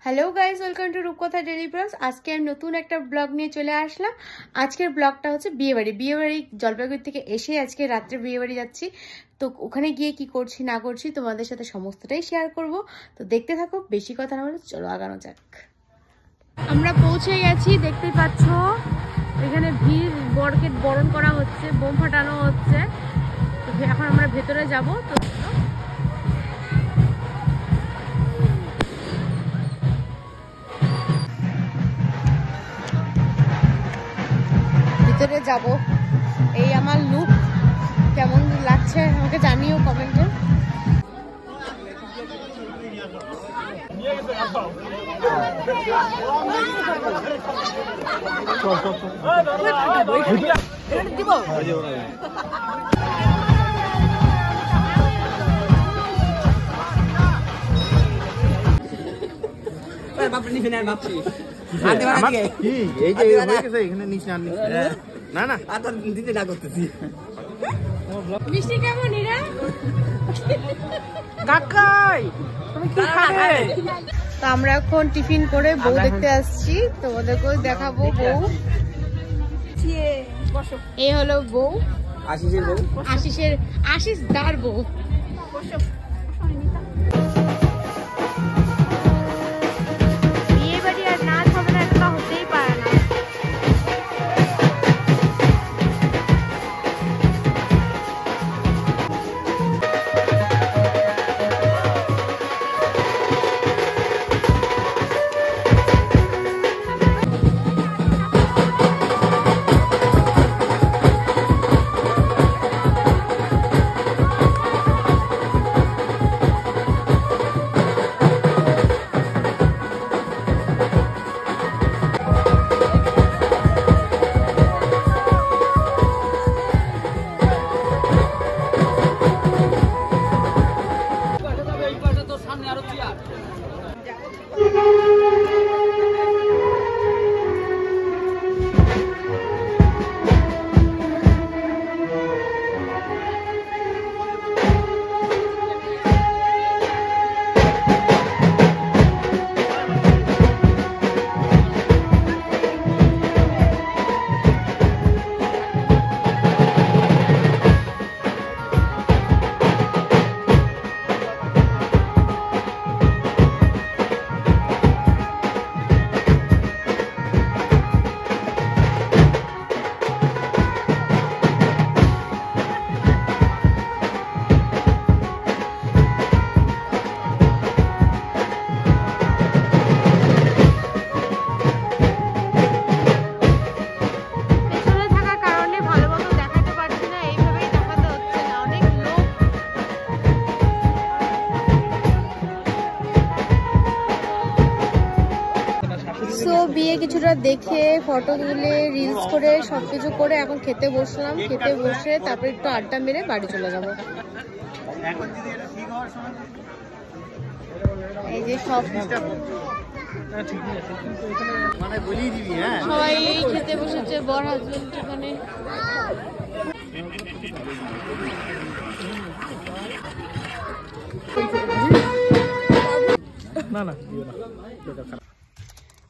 Hello guys welcome to Rupkatha daily blogs. आज के नतून एक ब्लग निये चले आसलाम। आजकेर ब्लगटा होच्छे बिये बाड़ी जलपाइगुड़ी थेके एसे आज के रात्रे बिये बाड़ी जाচ্ছি। तो ओखाने गिये कि करছি ना करছি তোমাদের সাথে সমস্তটাই শেয়ার করব। তো দেখতে থাকো, বেশি কথা না বলে চলো আগানো যাক। আমরা পৌঁছে গেছি, দেখতেই পাচ্ছো এখানে ভিড়, বরকে বরণ করা হচ্ছে, বোম ফাটানো হচ্ছে। তো এখন আমরা ভেতরে যাব। তো ভিতরে যাব। এই আমার লুক কেমন লাগছে আমাকে জানিও কমেন্টে। মিষ্টি কেমন এরা? কাকাই তুমি কি খাবে? তো আমরা এখন টিফিন করে বউ দেখতে আসছি, তোমাদেরকেও দেখাবো বউ। এই হলো বউ, আশিসের বউ, আশিস দার বউ। বিয়ে বাড়ি আর নাচ হবে না, এটা হতেই পারে না। বিয়ে কিছুটা দেখে ফটো তুলে রিলস করে সবকিছু করে এখন খেতে বসলাম। খেতে বসে তারপর একটু আড্ডা মেরে বাড়ি চলে যাব। এই যে সব সবাই খেতে বসেছে, বর হাজবেন্ড মানে।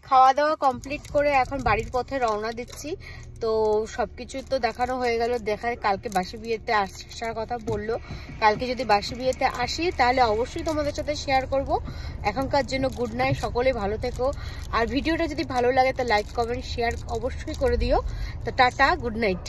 খাওয়া দাওয়া কমপ্লিট করে এখন বাড়ির পথে রওনা দিচ্ছি। তো সবকিছু তো দেখানো হয়ে গেল। কালকে বাসি বিয়েতে আসার কথা বললো। কালকে যদি বাসি বিয়েতে আসি তাহলে অবশ্যই তোমাদের সাথে শেয়ার করব। এখনকার জন্য গুড নাইট, সকলে ভালো থেকো। আর ভিডিওটা যদি ভালো লাগে তো লাইক কমেন্ট শেয়ার অবশ্যই করে দিও। তো টাটা, গুড নাইট।